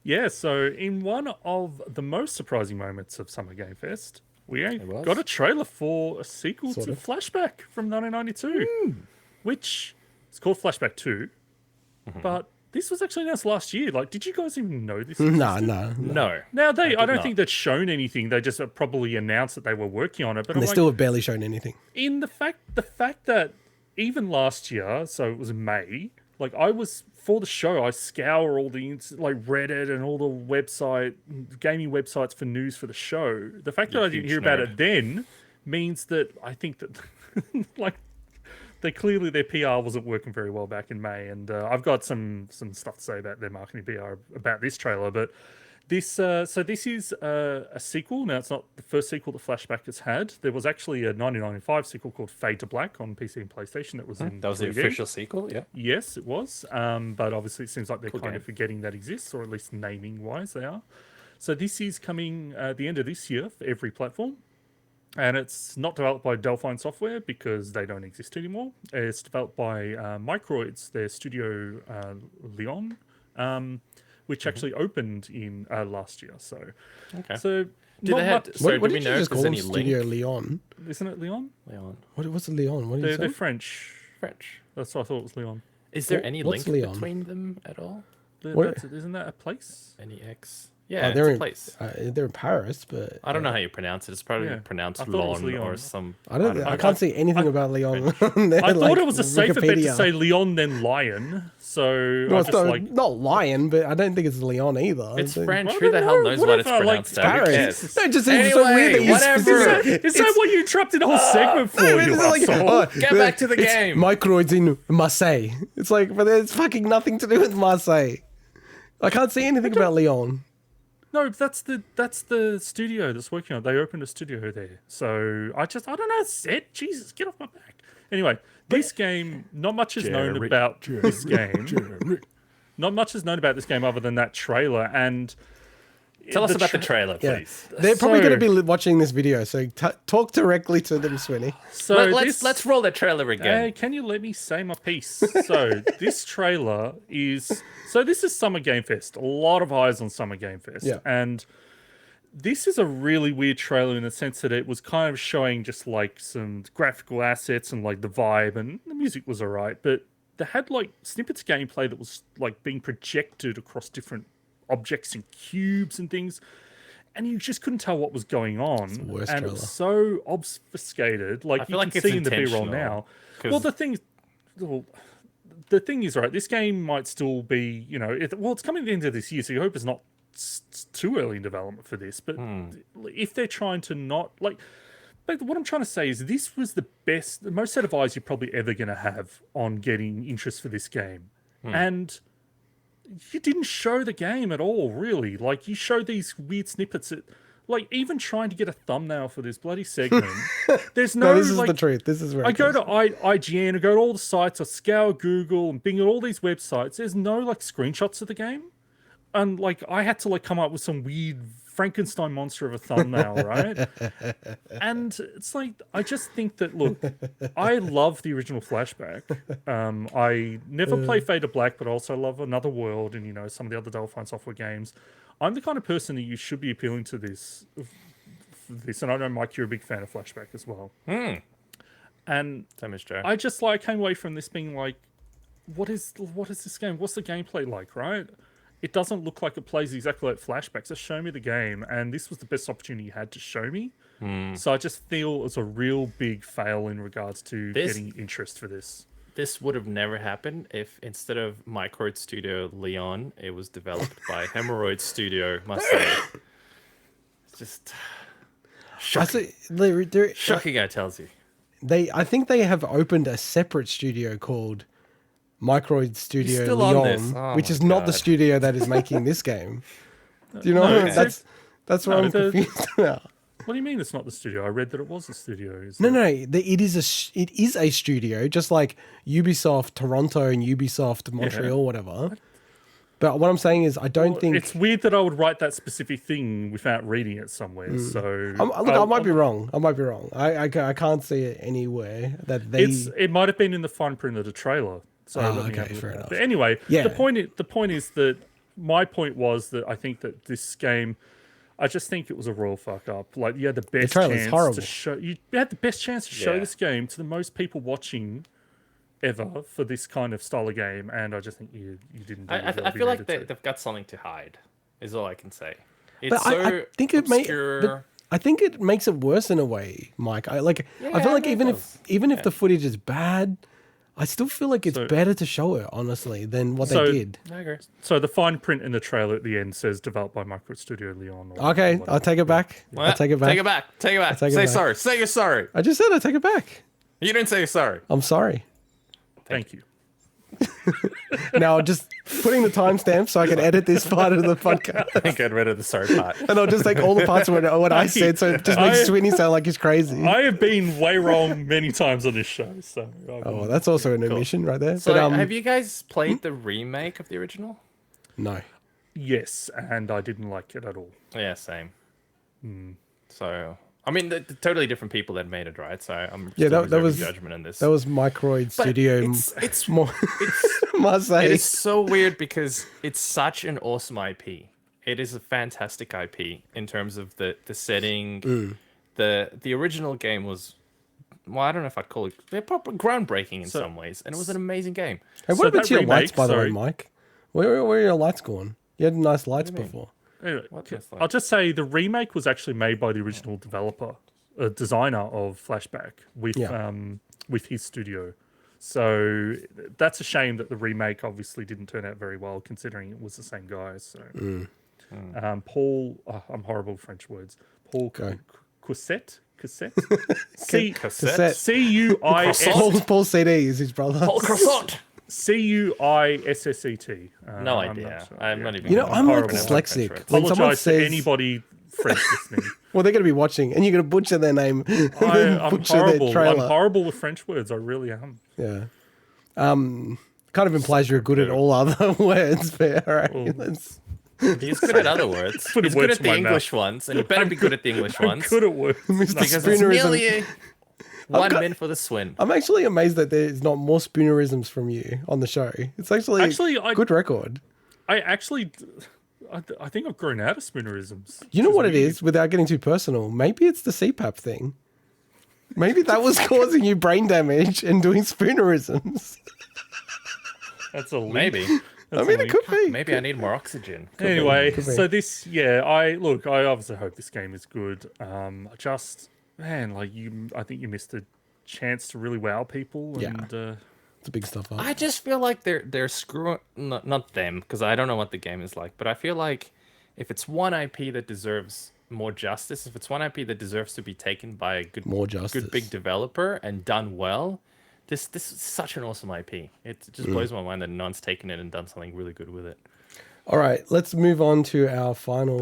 Yeah, so in one of the most surprising moments of Summer Game Fest, we got a trailer for a sequel to Flashback from 1992, which is called Flashback 2. But this was actually announced last year. Like, did you guys even know this existed? No. Now, I don't think they'd shown anything. They just probably announced that they were working on it. But And they still have barely shown anything. In the fact that even last year, so it was in May, like I was for the show, I scour all the like Reddit and all the gaming websites for news for the show. The fact that I didn't hear about it then means that I think that like clearly their PR wasn't working very well back in May, and I've got some stuff to say about their marketing PR about this trailer, but. This is a sequel. Now, it's not the first sequel that Flashback has had. There was actually a 1995 sequel called Fade to Black on PC and PlayStation that was in That was 3D. the official sequel, yeah? Yes, it was. But obviously it seems like they're kind of forgetting that exists, or at least naming-wise they are. So this is coming at the end of this year for every platform. And it's not developed by Delphine Software because they don't exist anymore. It's developed by Microids, their studio Lyon. Which actually opened in last year. So, so what did you just call them? Studio Lyon, isn't it Lyon? Lyon. What's the Lyon? What they're French. French. That's what I thought it was Lyon. Is there any link between them at all? Isn't that a place? NEX. Yeah, it's a place. They're in Paris, but I don't know how you pronounce it. It's probably pronounced Lyon or some. I can't see anything about Lyon. I thought it was a safer bet to say Lyon than Lion. So no, it's not Lion, but I don't think it's Lyon either. It's French. Who the hell knows what it's pronounced? Paris. No, it just seems so weird that you Is that what you interrupted the whole segment for? Get back to the game. Microids in Marseille. It's like, but there's fucking nothing to do with Marseille. I can't see anything about Lyon. No, that's the studio that's working on it. They opened a studio there. So I don't know, Sid. Jesus, get off my back. Anyway, this game, not much is known about this game. Not much is known about this game other than that trailer. And tell us about the trailer, please. Yeah. They're probably going to be watching this video, so talk directly to them, Swinny. So let's roll that trailer again. Can you let me say my piece? So this trailer is... So this is Summer Game Fest. A lot of eyes on Summer Game Fest. Yeah. And this is a really weird trailer in the sense that it was kind of showing just like some graphical assets and like the vibe, and the music was all right. But they had like snippets of gameplay that was like being projected across different objects and cubes and things. And you just couldn't tell what was going on. It's the worst and trailer. It was so obfuscated. Like you can see in the B-roll now. Well, the thing is, right, this game might still be, it's coming at the end of this year, so you hope it's not too early in development for this. But if they're trying to not, but what I'm trying to say is this was the most set of eyes you're probably ever going to have on getting interest for this game. And you didn't show the game at all, really. Like, you showed these weird snippets that... Like, even trying to get a thumbnail for this bloody segment, there's no... this is the truth. This is where I go to IGN, I go to all the sites, I scour Google and Bing at all these websites. There's no, screenshots of the game. And, I had to, come up with some weird Frankenstein monster of a thumbnail, right? And it's I just think that, look, I love the original Flashback. I never play Fade to Black, but I also love Another World and, some of the other Delphine Software games. I'm the kind of person that you should be appealing to this, and I know, Mike, you're a big fan of Flashback as well. And same as Joe. I just came away from this being what is this game? What's the gameplay like, right? It doesn't look like it plays exactly like Flashback, so show me the game. And this was the best opportunity you had to show me. So I just feel it's a real big fail in regards to getting interest for this. This would have never happened if instead of Microids Studio Lyon, it was developed by Hemorrhoid Studio Marseille. It's just shocking. Shocking, I tells you. I think they have opened a separate studio called Microids Studio Lyon, which is not the studio that is making this game. Do you know? That's what I'm confused about. What do you mean it's not the studio? I read that it was a studio. No. It is a studio, just like Ubisoft Toronto and Ubisoft Montreal, whatever. But what I'm saying is, I don't think it's weird that I would write that specific thing without reading it somewhere. So I might be wrong. I can't see it anywhere that they. It might have been in the fine print of the trailer. So okay, fair enough. But anyway, the point is that my point was that I think that this game, I just think it was a royal fuck up. Like you had the best chance to show. You had the best chance to show this game to the most people watching ever for this kind of style of game, and I just think you didn't. I feel like they've got something to hide. Is all I can say. It's I think I think it makes it worse in a way, Mike. I feel like even if the footage is bad, I still feel like it's better to show it, honestly, than what they did. I agree. So the fine print in the trailer at the end says developed by Microids Studio Lyon. Okay, I'll take it back. I'll take it back. Take it back. Take it back. Say sorry. Say you're sorry. I just said I take it back. You didn't say you're sorry. I'm sorry. Thank you. Now, just putting the timestamp so I can edit this part of the podcast. I think I'd rid of the sorry part. And I'll just take all the parts of what I said, so it just makes Sweeney sound like he's crazy. I have been way wrong many times on this show, so. Well, that's also an admission right there. So, but, have you guys played the remake of the original? No. Yes, and I didn't like it at all. Yeah, same. So, I mean, the totally different people that made it, right? So I'm that was judgment in this. That was Microids Studio. It's Marseille. It is so weird because it's such an awesome IP. It is a fantastic IP in terms of the setting. The original game was, well, I don't know if I'd call it proper groundbreaking in some ways, and it was an amazing game. Hey, what about your lights, by the way, Mike? Where are your lights going? You had nice lights before. Anyway, I'll just say the remake was actually made by the original designer of Flashback with his studio. So that's a shame that the remake obviously didn't turn out very well, considering it was the same guy. So Paul, I'm horrible with French words. Paul Cassette. Cassette. C-U-I-S. Paul CD is his brother. Paul Croissant. C-U-I-S-S-E-T. No idea. I'm not even. You know, I'm like dyslexic. Apologize to anybody French listening. Well, they're going to be watching, and you're going to butcher their name. I'm horrible. I'm horrible with French words. I really am. Yeah. Kind of implies you're good at all other words, but all right. He's good at other words. He's good at the English ones, and you better be good at the English ones. Good at words. Because it's nearly one min for the swin. I'm actually amazed that there's not more spoonerisms from you on the show. It's actually a good record. I think I've grown out of spoonerisms. You know what it is, without getting too personal? Maybe it's the CPAP thing. Maybe that was causing you brain damage and doing spoonerisms. That's a leap. Maybe. It could be. Maybe I need more oxygen. Anyway, so this, I obviously hope this game is good. I think you missed a chance to really wow people. And, it's a big stuff up. I just feel like they're screwing, not them, because I don't know what the game is like, but I feel like if it's one IP that deserves more justice, if it's one IP that deserves to be taken by a good big developer and done well, this is such an awesome IP. It just blows my mind that no one's taken it and done something really good with it. All right, let's move on to our final